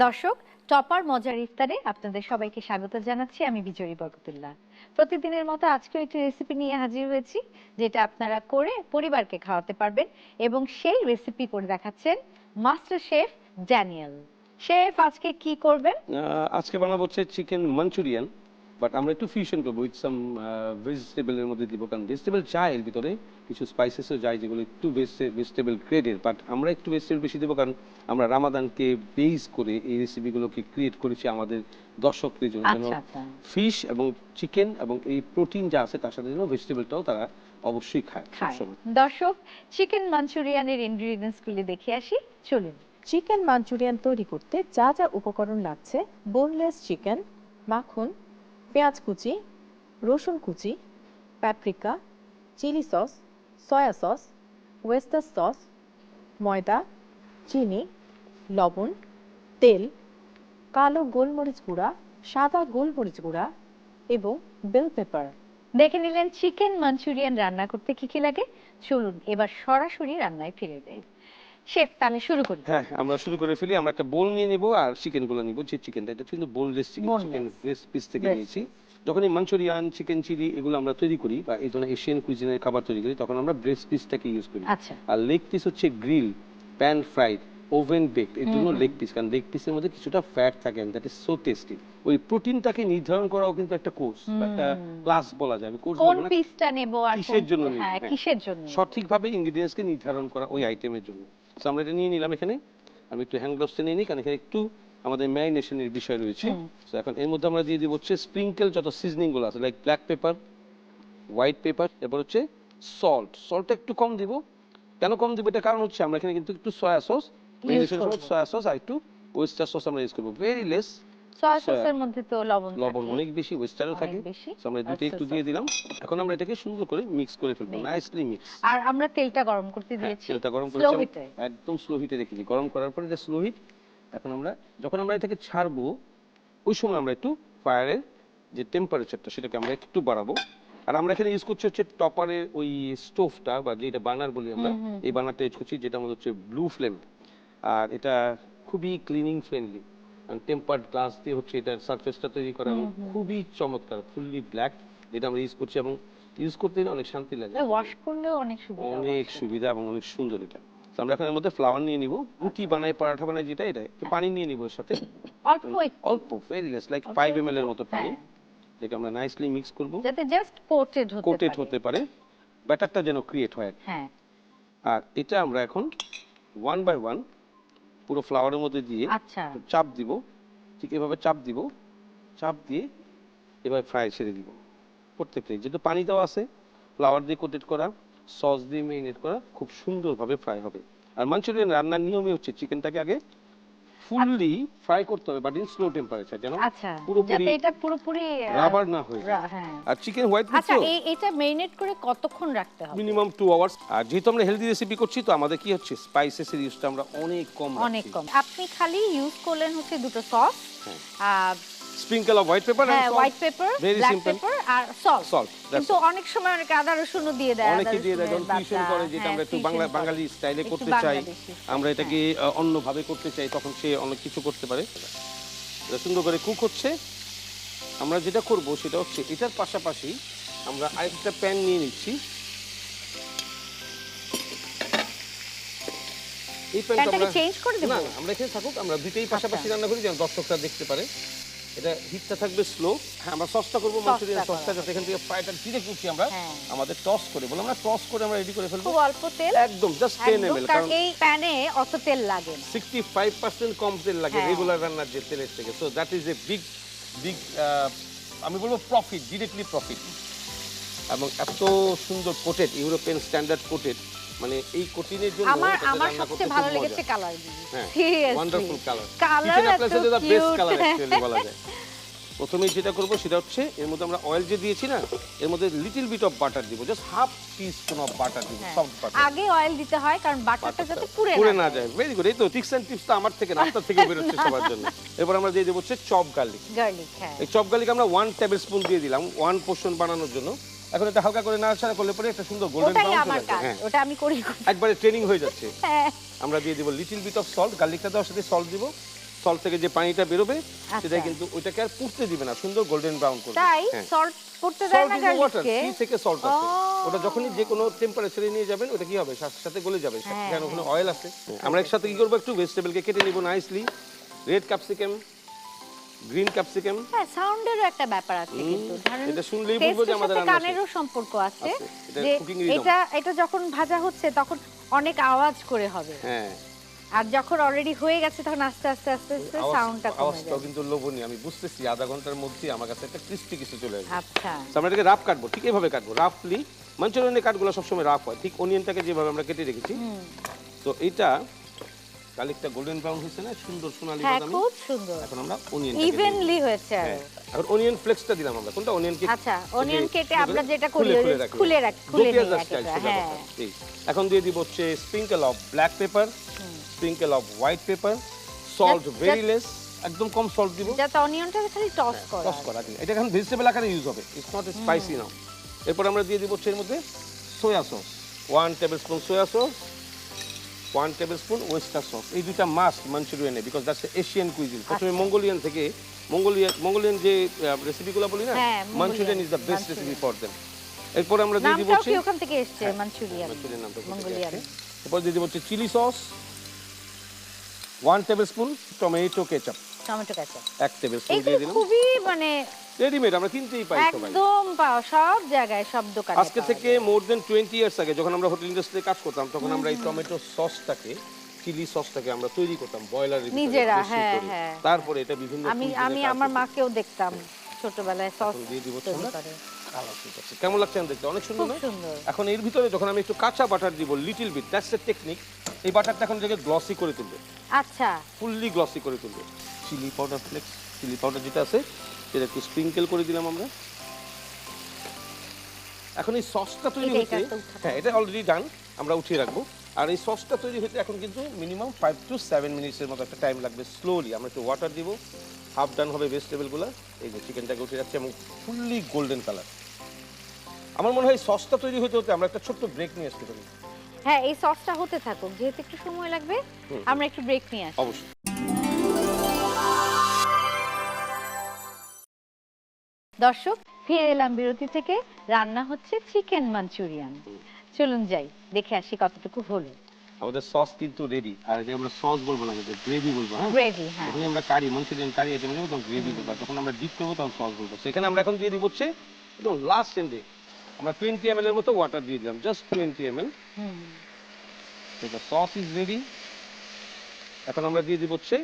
দর্শক, টপার মজার ইফতারে আপনাদের সবাইকে স্বাগত জানাচ্ছি। আমি বিজয়ী বরকতুল্লাহ। প্রতিদিনের মতো আজকে একটি রেসিপি নিয়ে হাজির হয়েছি, যেটা আপনারা করে পরিবারকে খাওয়াতে পারবেন, এবং সেই রেসিপি করে দেখাচ্ছেন মাস্টার শেফ ড্যানিয়েল। শেফ, আজকে কি করবেন? আজকে বানাবো হচ্ছে চিকেন মাঞ্চুরিয়ান, বাট আমরা একটু ফিউশন করবো উইথ সাম ভেজিটেবলের মধ্যে দিব, কারণ ভেজিটেবল যায় এর ভিতরে, কিছু স্পাইসেসও যায় যেগুলো একটু ভেজিটেবল গ্রেডের, বাট আমরা একটু ভেজিটেবল বেশি দেবো, কারণ আমরা রামাদানকে বেস করে এই রেসিপিগুলোকে ক্রিয়েট করেছি আমাদের দর্শকদের জন্য, যেন ফিশ এবং চিকেন এবং এই প্রোটিন যা আছে তার সাথে যেন ভেজিটেবলটাও তারা অবশ্যই খায়। দর্শক, চিকেন মাঞ্চুরিয়ানের ইনগ্রেডিয়েন্টস গুলি দেখে আসি, চলুন। চিকেন মাঞ্চুরিয়ান তৈরি করতে যা যা উপকরণ লাগছে: বোনলেস চিকেন, মাখন, পেঁয়াজ কুচি, রসুন কুচি, paprika, chilli sauce, soya sauce, oyster sauce, ময়দা, চিনি, লবণ, তেল, কালো গোলমরিচ গুঁড়া, সাদা গোলমরিচ গুঁড়া এবং বেল পেপার। দেখে নিলেন চিকেন মাঞ্চুরিয়ান রান্না করতে কি কি লাগে। চলুন এবার সরাসরি রান্নায় ফিরে যাই। শেফ, তাহলে শুরু করি। হ্যাঁ, আমরা শুরু করে ফেলি। আমরা একটা বোল নিয়ে নিব আর চিকেন গুলো নিব। যে চিকেনটা, এটা কিন্তু বোনলেস চিকেন পিস থেকে নিয়েছি। যখন এই মাঞ্চুরিয়ান, চিকেন চিলি এগুলো আমরা তৈরি করি বা এই ধরনের এশিয়ান কুইজিনের খাবার তৈরি করি, তখন আমরা ব্রেস্ট পিসটাকে ইউজ করি। আর লেগ পিস হচ্ছে grill, pan fried, oven baked, এর জন্য লেগ পিস, কারণ লেগ পিসের মধ্যে কিছুটা ফ্যাট থাকে, and that is so tasty. ওই প্রোটিনটাকে নির্ধারণ করাও কিন্তু একটা কোর্স, একটা ক্লাস বলা যায়। কোর্স কোন পিসটা নেব আর কিসের জন্য নেব, হ্যাঁ কিসের জন্য, সঠিকভাবে ইনগ্রেডিয়েন্টসকে নির্ধারণ করা ওই আইটেমের জন্য। সো আমরা এটা নিয়ে নিলাম। এখানে আমি একটু হ্যান্ড গ্লাভসটা নিয়ে নিই, কারণ এখানে একটু আমাদের ম্যারিনেশনের বিষয় রয়েছে। সো এখন এর মধ্যে আমরা দিয়ে দিব হচ্ছে স্প্রিঙ্কেল যত সিজনিং গুলো আছে, like black pepper, white paper, এরপর হচ্ছে সল্টটা একটু কম দিব। কেন কম দিব, এটা কারণ হচ্ছে আমরা এখানে কিন্তু একটু সয়া সস, ম্যারিনেশনের সময় সয়া সস আর একটু ওয়েস্টার সস আমরা ইউজ করব। Very less. সয়া সসের মধ্যে তো লবণ অনেক বেশি, ওয়েস্টারও থাকে। সো আমরা দুটো একটু দিয়ে দিলাম। এখন আমরা এটাকে সুন্দর করে মিক্স করে ফেলবো, নাইসলি মিক্স। আর আমরা তেলটা গরম করতে দিয়েছি, তেলটা গরম করেছি একদম স্লো হিটে রেখেছি। গরম করার পরে এটা স্লো হিট। এখন আমরা যখন আমরা এটাকে ছাড়বো, ওই সময় আমরা একটু ফায়ারের যে টেম্পারেচারটা সেটাকে আমরা একটু বাড়াবো। আর আমরা এখানে ইউজ করছি হচ্ছে টপারের ওই স্টোভটা বা যেটা বার্নার বলি আমরা, এই বার্নারটা ইউজ করছি, যেটা আমাদের হচ্ছে ব্লু ফ্লেম। আর এটা খুবই ক্লিনিং ফ্রেন্ডলি, টেম্পারড গ্লাস দিয়ে হচ্ছে এটার সারফেসটা তৈরি করা, খুবই চমৎকার, ফুললি ব্ল্যাক, যেটা আমরা ইউজ করছি, এবং ইউজ করতে অনেক শান্তি লাগে, ওয়াশ করলেও অনেক সুবিধা এবং অনেক সুন্দর এটা। তো আমরা এখন এর মধ্যে ফ্লাওয়ার নিয়ে নিব, রুটি বানাই, পরাঠা বানাই, যেটা এটা একটু পানি নিয়ে নিব এর সাথে, অল্প ভেরি লেস, লাইক 5 ml এর মতো পানি, যেটা আমরা নাইসলি মিক্স করব যাতে জাস্ট কোটেড হতে পারে, ব্যাটারটা যেন ক্রিয়েট হয়। হ্যাঁ, আর এটা আমরা এখন 1 by 1 পুরো ফ্লাওয়ারের মধ্যে দিয়ে চাপ দিব, ঠিক এভাবে চাপ দিব, চাপ দিয়ে এভাবে ফ্রাই ছেড়ে দিব প্রত্যেকটাই। যেহেতু পানি দেওয়া আছে, ফ্লাওয়ার দিয়ে কোটেড করা, সস দিয়ে মেরিনেট করা, খুব সুন্দরভাবে ফ্রাই হবে। আর মাঞ্চুরিয়ান রান্নার নিয়মই হচ্ছে চিকেনটাকে আগে ফুললি ফ্রাই করতে হবে, বাট ইন স্লো টেম্পারেচার, যেন পুরোপুরি রাবার না হয়ে যায়। আর চিকেন হোয়াইট মিট, আচ্ছা এটা মেরিনেট করে কতক্ষণ রাখতে হবে? Minimum 2 hours. আর যেহেতু আমরা হেলদি রেসিপি করছি, তো আমাদের কি হচ্ছে স্পাইসেসের ইউজটা আমরা অনেক কম। আপনি খালি ইউজ করলেন হচ্ছে দুটো sauce, sprinkle of white pepper and white pepper, black pepper আর সল্ট। কিন্তু অনেক সময় অনেকে আদা রসুনও দিয়ে দেয়, অনেকে দিয়ে দেয়, যখন ফিউশন করে, যেটা আমরা একটু বাঙালি স্টাইলে করতে চাই, আমরা এটাকে অন্যভাবে করতে চাই, তখন সে অনেক কিছু করতে পারে। এটা সুন্দর করে কুক হচ্ছে। আমরা যেটা করব সেটা হচ্ছে এটার পাশাপাশি আমরা আরেকটা প্যান নিয়ে নিচ্ছি। এই প্যানটা আমরা চেঞ্জ করে দেব না, আমরা এখানে থাকুক, আমরা দুটেই পাশাপাশি রান্না করি, যেন দর্শকরা দেখতে পারে। এটা হিটটা থাকবে স্লো। হ্যাঁ, আমরা সসটা করব, মাঞ্চুরিয়ান সসটা, যাতে এখান থেকে ফ্রাইটা ডিরেক্ট উঠি আমরা আমাদের টস করে, বলে আমরা টস করে আমরা রেডি করে ফেলবো। খুব অল্প তেল, একদম জাস্ট 10 ml, কারণ এই প্যানে অত তেল লাগে না, 65% কম তেল লাগে রেগুলার রান্নার যে তেলের থেকে। So that is a big আমি বলবো প্রফিট, ডিরেক্টলি প্রফিট। এবং এত সুন্দর কোটেড, ইউরোপিয়ান স্ট্যান্ডার্ড কোটেড, মানে এই কোটিনের জন্য আমার সবচেয়ে ভালো লেগেছে colour. Seriously wonderful colour, kitchen অ্যাপ্লায়েন্সের দা বেস্ট কালার অ্যাকচুয়ালি বলা যায়। প্রথমে যেটা করব সেটা হচ্ছে এর মধ্যে আমরা অয়েল যে দিয়েছি না, এর মধ্যে লিটল বিট অফ বাটার দিব, just half teaspoon of butter দিব, সফট বাটার। আগে অয়েল দিতে হয় কারণ বাটারটা যাতে পুড়ে না যায়। ভেরি গুড, এই তো টিপস এন্ড টিপস তো আমার থেকে না, আপনার থেকে বের হচ্ছে সবার জন্য। এরপর আমরা দিয়ে দেব হচ্ছে চপ গার্লিক। এই চপ গার্লিক আমরা 1 টেবিলস্পুন দিয়ে দিলাম, 1 পোর্শন বানানোর জন্য। এখন এটা হালকা করে নাড়াচাড়া করলে পরে একটা সুন্দর গোল্ডেন ব্রাউন চলে আসবে। হ্যাঁ, ওটা আমি করি, একবারে ট্রেনিং হয়ে যাচ্ছে। আমরা দিয়ে দেব লিটল বিট অফ সল্ট, গার্লিকটা দেওয়ার সাথে সল্ট দিব, সল্ট থেকে যে পানিটা বেরোবে আচ্ছা। সেটা কিন্তু ওইটাকে আর পুড়তে দিবে না, সুন্দর গোল্ডেন ব্রাউন করবে। তাই হ্যাঁ, সল্ট করতে দেয় সল্ট না ইজ দ্য ওয়াটার, গার্লিককে? সি থেকে সল্ট আছে। ও। ওটা যখনই যে কোনো টেম্পারেচারে নিয়ে যাবেন ওটা কি হবে, সাথে সাথে গলে যাবে, হ্যাঁ, কারণ ওখানে হ্যাঁ। অয়েল আছে। আমরা একসাথে কি করবো, একটু ভেজিটেবলকে কেটে নিব nicely. Red capsicum, green capsicum. হ্যাঁ, সাউন্ডেরও একটা ব্যাপার আছে কিন্তু ধরেন এটা শুনলেই বুঝবো যে টেস্টের আমাদের সাথে রান্না কানেরও সম্পর্ক আছে, আছে। এটা যে cooking rhythm। এটা যখন ভাজা হচ্ছে তখন অনেক আওয়াজ করে হবে, হ্যাঁ, আর যখন অলরেডি হয়ে গেছে তখন আস্তে আস্তে আস্তে আস্তে সাউন্ডটা কমে আওয়াজটাও যাবে। কিন্তু লোভনীয়। আমি বুঝতেছি আধা ঘন্টার মধ্যে আমার কাছে একটা ক্রিস্পি কিছু চলে আসবে। আচ্ছা, So, আমরা এটাকে রাফ কাটবো, ঠিক এভাবে কাটবো রাফলি। মাঞ্চুরিয়ানের কাটগুলো সবসময় রাফ হয়, ঠিক অনিয়নটাকে যেভাবে আমরা কেটে রেখেছি। তো এটা গার্লিকটা গোল্ডেন ব্রাউন হয়েছে না, সুন্দর সোনালী হ্যাঁ বাদামি। খুব সুন্দর, এখন আমরা অনিয়ন ইভেনলি হয়েছে আর এখন অনিয়ন ফ্লেক্সটা দিলাম আমরা। কোনটা অনিয়ন কেক? আচ্ছা, অনিয়ন কেটে আমরা যেটা করি খুলে নেই একটা, হ্যাঁ। এখন দিয়ে দিব হচ্ছে sprinkle of black pepper, sprinkle of white paper, salt very less, একদম কম সল্ট দিব। যাতে অনিয়নটা খালি টস করা। টস করা কিন্তু এটা এখন ভেজিটেবল আকারে ইউজ হবে, ইটস নট স্পাইসি নাও। এরপর আমরা দিয়ে দিব হচ্ছে এর মধ্যে soya sauce, 1 tablespoon soya sauce, 1 tablespoon oyster sauce. এই দুইটা মাস্ট মাঞ্চুরিয়ানে, বিকজ দ্যাটস এশিয়ান কুইজিন। প্রথমে মঙ্গোলিয়ান থেকে, মঙ্গোলিয়ান যে রেসিপিগুলো বলি না, হ্যাঁ, Manchurian is the best recipe for them. এরপর আমরা দিয়ে দিব নামটাও হচ্ছে কি ওখান থেকে এসেছে, মাঞ্চুরিয়ান? মাঞ্চুরিয়ান নামটা কোথা থেকে মঙ্গোলিয়ান। আসছে? এরপর দিয়ে দিব হচ্ছে chilli sauce, 1 tablespoon tomato ketchup, tomato ketchup. 1 tablespoon এগুলো দিয়ে দিলাম। খুবই মানে রেডিমেড, আমরা কিনতেই পাই সবাই। একদম পাওয়া, সব জায়গায় সব দোকানে আজকে পাওয়া থেকে যায়। মোর দেন 20 ইয়ার্স আগে যখন আমরা হোটেল ইন্ডাস্ট্রিতে কাজ করতাম, তখন আমরা এই টমেটো সসটাকে, চিলি সসটাকে আমরা তৈরি করতাম বয়লারের ভিতরে নিজেরা, দেশি হ্যাঁ, করে। হ্যাঁ। তারপরে এটা বিভিন্ন আমি cuisine-এ আমি কাজ আমার করতে। মাকেও দেখতাম ছোটবেলায় সস এখন দিয়ে দিব তৈরি আমরা করে, কালার আছে। কেমন লাগছে আমি দেখতে? অনেক সুন্দর খুব না? সুন্দর। এখন এর ভিতরে যখন আমি একটু কাঁচা বাটার দিব, little bit, that's the technique. এই বাটারটা এখন থেকে গ্লসি করে তুলবে, আচ্ছা, ফুললি গ্লসি করে তুলবে। Chilli powder flakes, chilli powder যেটা আছে সেটা একটু স্প্রিঙ্কেল করে দিলাম আমরা। এখন এই সসটা তৈরি এটা হতে, তো উঠাতে হ্যাঁ এটা অলরেডি ডান, আমরা উঠিয়ে রাখবো। আর এই সসটা তৈরি হতে এখন কিন্তু মিনিমাম 5 to 7 মিনিটসের মতো একটা টাইম লাগবে। স্লোলি আমরা একটু ওয়াটার দিব, হাফ ডান হবে ভেজিটেবলগুলো। এই যে চিকেনটাকে উঠে যাচ্ছে এবং ফুললি গোল্ডেন কালার। আমার মনে হয় সসটা তৈরি হতে হতে আমরা একটা ছোট্ট ব্রেক নিয়ে আসতে পারি। হ্যাঁ এই সসটা হতে থাকুক, যেহেতু একটু সময় লাগবে আমরা একটু ব্রেক নিয়ে আসি। অবশ্যই। দর্শক, ফিরে এলাম বিরতি থেকে। রান্না হচ্ছে চিকেন মাঞ্চুরিয়ান। চলুন যাই, দেখে আসি কতটুকু হলো। আমাদের সস কিন্তু রেডি। আর এটা আমরা সস বলবো না, কিন্তু গ্রেভি বলবো। হ্যাঁ, গ্রেভি, হ্যাঁ। যখন আমরা কারি, মাঞ্চুরিয়ান কারি আইটেম নেবো তখন গ্রেভি বলবো, আর যখন আমরা ডিপ করবো তখন সস বলবো। সেখানে আমরা এখন দিয়ে দিব হচ্ছে একদম লাস্ট এন্ডে আমরা 20 ml এর মতো ওয়াটার দিয়ে দিলাম, জাস্ট 20 ml। এটা সস ইজ রেডি। এখন আমরা দিয়ে দিব হচ্ছে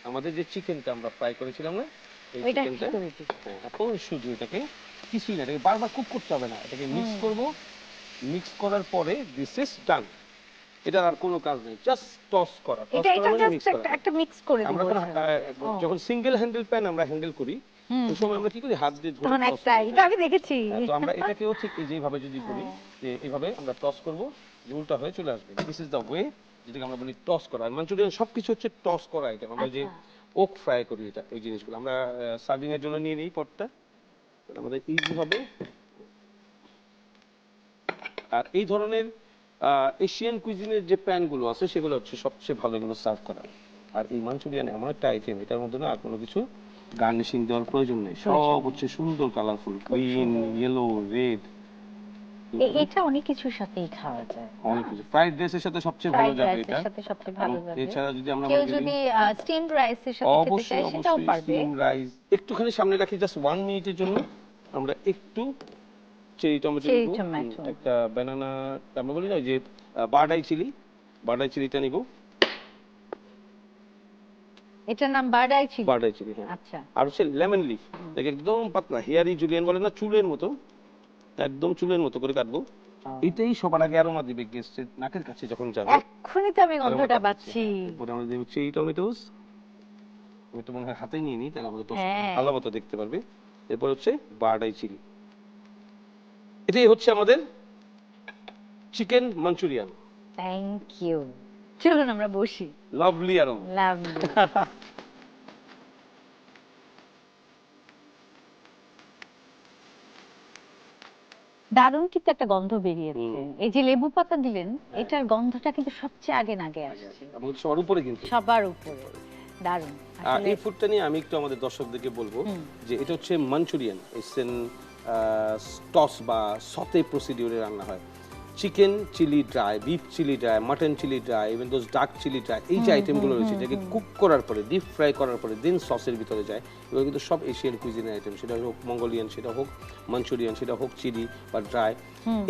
আমাদের যে চিকেনটা আমরা ফ্রাই করেছিলাম না, এই ওইটা চিকেনটা। ভিতরে দিই। হ্যাঁ, এখন শুধু এটাকে কিছুই না, এটাকে বারবার কুক করতে হবে না, এটাকে মিক্স করব। মিক্স করার পরে দিস ইজ ডান। এটা আর কোনো কাজ নেই, জাস্ট টস করা। টস এটা করা মানে জাস্ট মিক্স করা। একটা মিক্স করে দিব। আমরা যখন সিঙ্গেল হ্যান্ডেল প্যান আমরা হ্যান্ডেল করি, ওই সময় আমরা কি করি, হাত দিয়ে ধরে তখন toss একটা, করি। এটা আমি দেখেছি। তো আমরা এটাকেও ঠিক এই যেভাবে যদি করি, যে এইভাবে আমরা টস করব, যে উল্টা হয়ে চলে আসবে। দিস ইজ দ্য ওয়ে, যেটাকে আমরা বলি টস করা। আর মাঞ্চুরিয়ান সবকিছু হচ্ছে টস করা আইটেম। আমরা যে ওক ফ্রাই করি, এটা এই জিনিসগুলো আমরা সার্ভিং এর জন্য নিয়ে নিই পটটা, আমাদের ইজি হবে। আর এই ধরনের এশিয়ান কুইজিনের যে প্যানগুলো আছে সেগুলো হচ্ছে সবচেয়ে ভালো এগুলো সার্ভ করা। আর এই মাঞ্চুরিয়ান এমন একটা আইটেম, এটার মধ্যে না আর কোনো কিছু গার্নিশিং দেওয়ার প্রয়োজন নেই, সব হচ্ছে সুন্দর কালারফুল, গ্রিন, ইয়েলো, রেড। এটা অনেক কিছুর সাথেই খাওয়া যায়। অনেক কিছু ফ্রাইড রাইসের সাথে সবচেয়ে ভালো ফ্রাইড যাবে রাইসের এটা। সাথে সবচেয়ে ভালো যাবে। এছাড়া যদি আমরা কেউ মনে করি যদি স্টিমড রাইসের সাথে খেতে চায় অবশ্যই সেটাও অবশ্যই পারবে। স্টিম রাইস একটুখানি সামনে রাখি, জাস্ট 1 মিনিটের জন্য। আমরা একটু চেরি টমেটো চেরি নিব, টমেটো। একটা ব্যানানা, আমরা বলি না যে বার্ডাই চিলিটা নিব। এটার নাম বার্ডাই চিলি। বার্ডাই চিলি, হ্যাঁ। আচ্ছা, আর হচ্ছে লেমন লিফ, দেখে একদম পাতলা, হেয়ারি জুলিয়ান বলে না, চুলের মতো, একদম চুলের মতো করে কাটবো। এটাই সবার আগে অ্যারোমা দিবে গেস্টের নাকের কাছে যখন যাবে। এক্ষুনি তো আমি গন্ধটা পাচ্ছি। এরপরে আমরা দেব চেরি টমেটোস। আমি তো মনে হয় হাতে নিয়ে নিই, তাহলে আমাদের হ্যাঁ। ভালো মতো দেখতে পারবে। এরপর হচ্ছে বার্ডাই চিলি। এটাই হচ্ছে আমাদের চিকেন মাঞ্চুরিয়ান। Thank you. চলুন আমরা বসি। Lovely aroma. লাভলি। দারুণ কিন্তু একটা গন্ধ বেরিয়েছে। এই যে লেবু পাতা দিলেন, এটার গন্ধটা কিন্তু সবচেয়ে আগে নাগে আসছে আমাদের সবার উপরে কিন্তু। সবার উপরে। দারুণ আর আসলে এই ফুডটা নিয়ে আমি একটু আমাদের দর্শকদেরকে বলবো যে এটা হচ্ছে মাঞ্চুরিয়ান, টস বা সতে প্রসিডিউরে রান্না হয়। Chicken chilli dry, beef chilli dry, mutton chilli dry, even those duck chilli dry, এই যে আইটেমগুলো রয়েছে এটাকে কুক করার পরে, ডিপ ফ্রাই করার পরে দেন সসের ভিতরে যায়। এগুলো কিন্তু সব এশিয়ান কুইজিনের আইটেম, সেটা হোক মঙ্গোলিয়ান, সেটা হোক মাঞ্চুরিয়ান, সেটা হোক চিলি বা ড্রাই।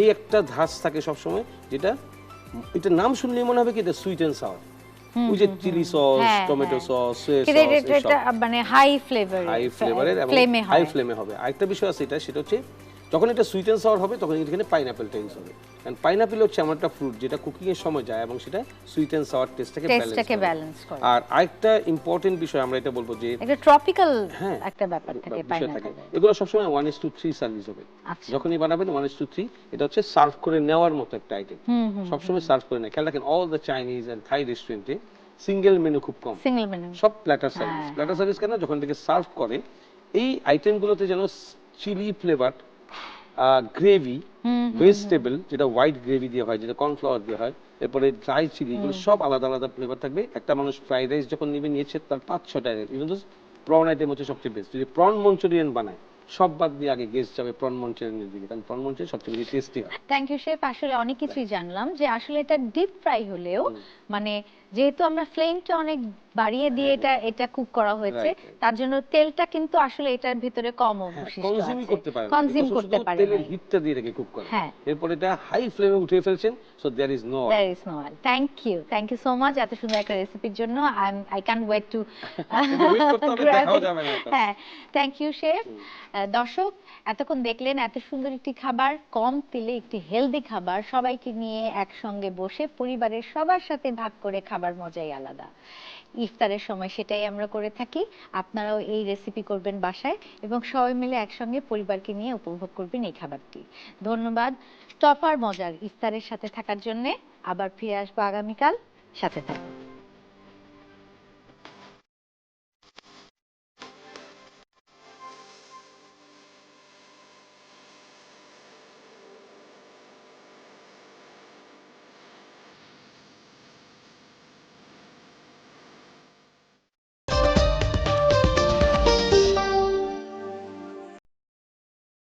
এই একটা ধাঁচ থাকে সবসময়, যেটা এটা নাম শুনলেই মনে হবে কি এটা সুইট অ্যান্ড সাওয়ার। ওই যে চিলি সস, হ্যাঁ, টমেটো হ্যাঁ। সস, সয়া কিন্তু সস, এটা মানে হাই ফ্লেভারের হাই ফ্লেভারের এবং ফ্লেমে হাই হয়। ফ্লেমে হবে। আরেকটা বিষয় আছে, সেটা হচ্ছে যখন এটা সুইট অ্যান্ড সাওয়ার হবে তখন এখানে পাইনাপেলটা ইউজ হবে, কারণ পাইনাপেল হচ্ছে এমন একটা ফ্রুট যেটা কুকিং এর সময় যায় এবং সেটা সুইট অ্যান্ড সাওয়ার টেস্টটাকে ব্যালেন্স করে। আর আরেকটা ইম্পর্টেন্ট বিষয় আমরা এটা বলবো যে একটা ট্রপিক্যাল হ্যাঁ, একটা ব্যাপার থাকে বিষয় থাকে, পাইনাপেল। এগুলো সবসময় 1:3 সার্ভিস হবে। আচ্ছা। যখনই বানাবেন 1:3, এটা হচ্ছে সার্ভ করে নেওয়ার মতো একটা আইটেম, সবসময় সার্ভ করে নেয়। খেয়াল রাখেন অল দ্য চাইনিজ এন্ড থাই রেস্টুরেন্টে সিঙ্গেল মেনু খুব কম, সিঙ্গেল মেনু। সব প্ল্যাটার সার্ভিস। প্ল্যাটার সার্ভিস কেন? যখন থেকে সার্ভ করে এই আইটেমগুলোতে যেন চিলি ফ্লেভার, গ্রেভি, ভেজিটেবল যেটা হোয়াইট গ্রেভি দিয়ে হয়, যেটা কর্নফ্লাওয়ার দিয়ে হয়, এরপরে ড্রাই চিলি, এগুলো সব আলাদা আলাদা ফ্লেভার থাকবে। একটা মানুষ ফ্রাইড রাইস যখন নিয়েছে তার 5-6টা আইটেম, ইভেন প্রন আইটেম হচ্ছে সবচেয়ে বেস্ট। যদি প্রন মঞ্চুরিয়ান বানায় সব বাদ দিয়ে আগে গেস্ট যাবে প্রন মঞ্চুরিয়ানের দিকে, কারণ প্রন মঞ্চুরিয়ান সবচেয়ে বেশি টেস্টি হয়। Thank you chef. আসলে অনেক কিছুই জানলাম যে আসলে এটা ডিপ ফ্রাই হলেও মানে যেহেতু আমরা ফ্লেমটা অনেক বাড়িয়ে দিয়ে এটা কুক করা হয়েছে, তার জন্য তেলটা কিন্তু আসলে এটার ভিতরে কম অবশিষ্ট কনজিউম আছে, করতে পারে, কনজিউম করতে পারে তেলের নাই। হিটটা দিয়ে রেখে কুক করে। হ্যাঁ, এরপর এটা হাই ফ্লেমে উঠিয়ে ফেলছেন, so there is no there is no oil. Thank you so much এত সুন্দর একটা রেসিপির জন্য। I can't wait to wait করতে হবে, grab দেখাও it. যাবে না এটা। হ্যাঁ, থ্যাংক ইউ শেফ। দর্শক এতক্ষণ দেখলেন এত সুন্দর একটি খাবার, কম তেলে একটি হেলদি খাবার, সবাইকে নিয়ে একসঙ্গে বসে পরিবারের সবার সাথে ভাগ করে খাবার মজাই আলাদা। ইফতারের সময় সেটাই আমরা করে থাকি। আপনারাও এই রেসিপি করবেন বাসায় এবং সবাই মিলে একসঙ্গে পরিবারকে নিয়ে উপভোগ করবেন এই খাবারটি। ধন্যবাদ টপার মজার ইফতারের সাথে থাকার জন্য। আবার ফিরে আসবো আগামীকাল, সাথে থাকুন।